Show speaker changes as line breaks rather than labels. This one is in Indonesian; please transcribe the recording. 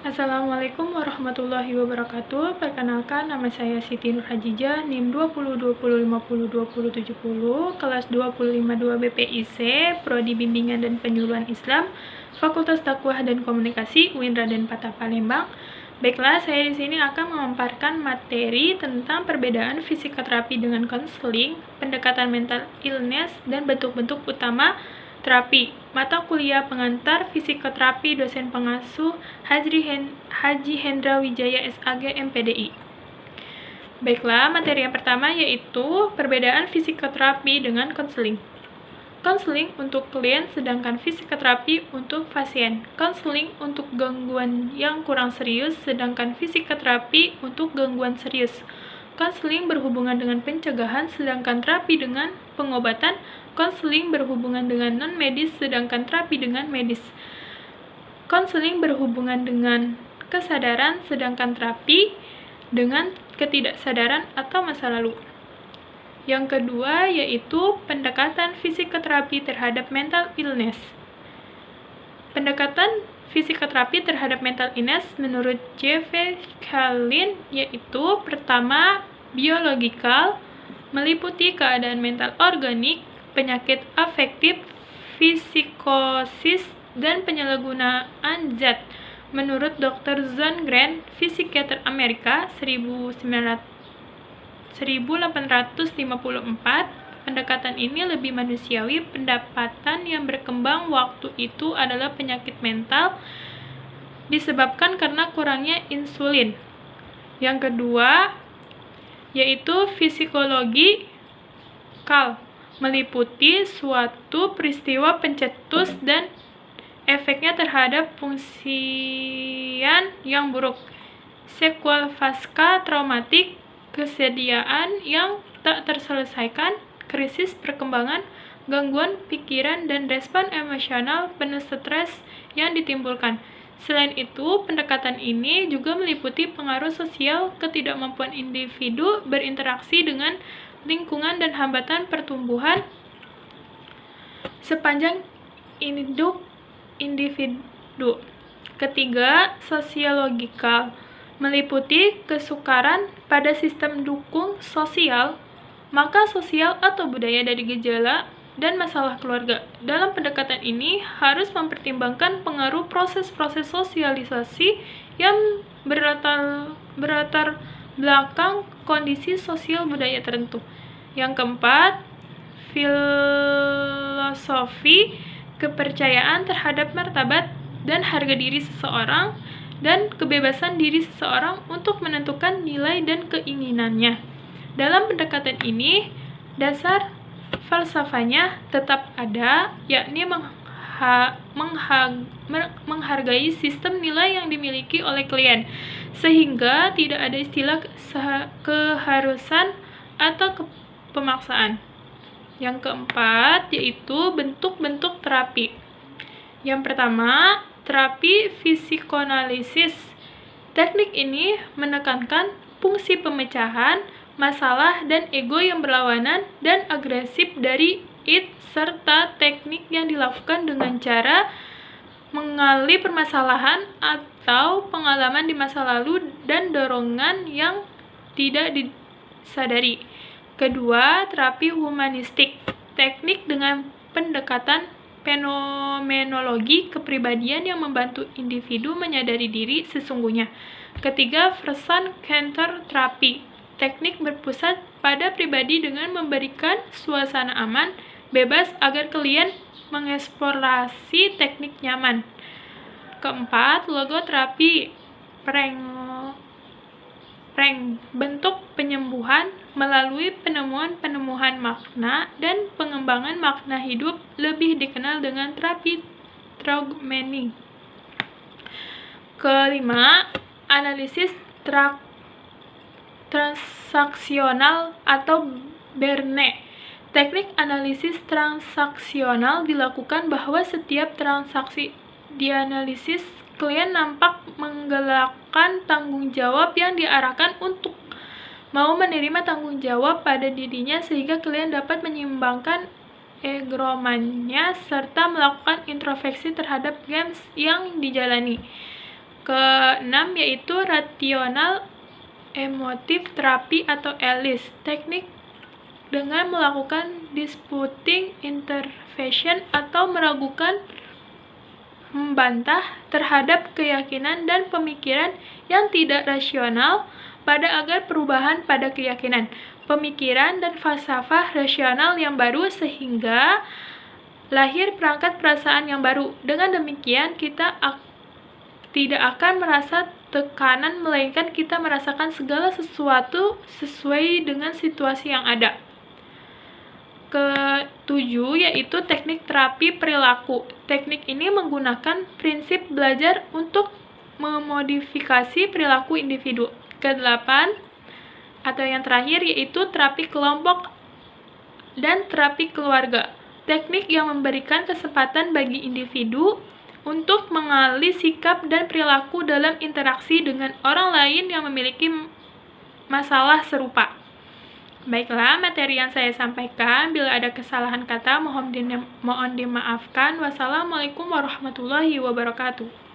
Assalamualaikum warahmatullahi wabarakatuh. Perkenalkan, nama saya Siti Nurhajijah, NIM 2020502070, kelas 252 BPIC, Prodi Bimbingan dan Penyuluhan Islam, Fakultas Dakwah dan Komunikasi, UIN Raden Patah Palembang. Baiklah, saya di sini akan memaparkan materi tentang perbedaan psikoterapi dengan konseling, pendekatan mental illness, dan bentuk-bentuk utama terapi. Mata kuliah pengantar psikoterapi, dosen pengasuh Haji Hendra Wijaya SAG MPDI. Baiklah, materi yang pertama yaitu perbedaan psikoterapi dengan konseling. Konseling untuk klien, sedangkan psikoterapi untuk pasien. Konseling untuk gangguan yang kurang serius, sedangkan psikoterapi untuk gangguan serius. Konseling berhubungan dengan pencegahan, sedangkan terapi dengan pengobatan. Konseling berhubungan dengan non-medis, sedangkan terapi dengan medis. Konseling berhubungan dengan kesadaran, sedangkan terapi dengan ketidaksadaran atau masa lalu. Yang kedua yaitu pendekatan psikoterapi terhadap mental illness. Pendekatan psikoterapi terhadap mental illness menurut J.V. Kalin yaitu pertama, biologikal, meliputi keadaan mental organik, penyakit afektif, psikosis, dan penyalahgunaan zat. Menurut Dr. John Grant, psikiater Amerika 1854, pendekatan ini lebih manusiawi. Pendapatan yang berkembang waktu itu adalah penyakit mental disebabkan karena kurangnya insulin. Yang kedua yaitu psikologi kal, meliputi suatu peristiwa pencetus dan efeknya terhadap fungsian yang buruk, sekuel pasca traumatik, kesediaan yang tak terselesaikan, krisis perkembangan, gangguan pikiran, dan respon emosional penuh stres yang ditimbulkan. Selain itu, pendekatan ini juga meliputi pengaruh sosial, ketidakmampuan individu berinteraksi dengan lingkungan, dan hambatan pertumbuhan sepanjang hidup individu. Ketiga, sosiologikal, meliputi kesukaran pada sistem dukung sosial, maka sosial atau budaya dari gejala dan masalah keluarga. Dalam pendekatan ini harus mempertimbangkan pengaruh proses-proses sosialisasi yang berlatar belakang kondisi sosial budaya tertentu. Yang keempat, filosofi kepercayaan terhadap martabat dan harga diri seseorang dan kebebasan diri seseorang untuk menentukan nilai dan keinginannya. Dalam pendekatan ini, dasar falsafahnya tetap ada, yakni menghargai sistem nilai yang dimiliki oleh klien, sehingga tidak ada istilah keharusan atau pemaksaan. Yang keempat yaitu bentuk-bentuk terapi. Yang pertama, terapi psikoanalisis. Teknik ini menekankan fungsi pemecahan masalah dan ego yang berlawanan dan agresif dari id, serta teknik yang dilakukan dengan cara mengali permasalahan atau pengalaman di masa lalu dan dorongan yang tidak disadari. Kedua, terapi humanistik. Teknik dengan pendekatan fenomenologi kepribadian yang membantu individu menyadari diri sesungguhnya. Ketiga, person center terapi. Teknik berpusat pada pribadi dengan memberikan suasana aman, bebas agar klien mengeksplorasi teknik nyaman. Keempat, logoterapi. Bentuk penyembuhan melalui penemuan makna dan pengembangan makna hidup, lebih dikenal dengan terapi traumeni. Kelima, analisis transaksional atau Berne. Teknik analisis transaksional dilakukan bahwa setiap transaksi dianalisis, klien nampak menggalakkan tanggung jawab yang diarahkan untuk mau menerima tanggung jawab pada dirinya, sehingga klien dapat menyeimbangkan egomannya serta melakukan introspeksi terhadap games yang dijalani. Keenam yaitu rational emotive therapy atau ELIS, teknik dengan melakukan disputing intervention atau meragukan, membantah terhadap keyakinan dan pemikiran yang tidak rasional pada agar perubahan pada keyakinan, pemikiran, dan falsafah rasional yang baru sehingga lahir perangkat perasaan yang baru. Dengan demikian, kita tidak akan merasa tekanan, melainkan kita merasakan segala sesuatu sesuai dengan situasi yang ada. Ketujuh yaitu teknik terapi perilaku. Teknik ini menggunakan prinsip belajar untuk memodifikasi perilaku individu. Kedelapan atau yang terakhir yaitu terapi kelompok dan terapi keluarga. Teknik yang memberikan kesempatan bagi individu untuk mengalih sikap dan perilaku dalam interaksi dengan orang lain yang memiliki masalah serupa. Baiklah, materi yang saya sampaikan. Bila ada kesalahan kata, mohon dimaafkan. Wassalamualaikum warahmatullahi wabarakatuh.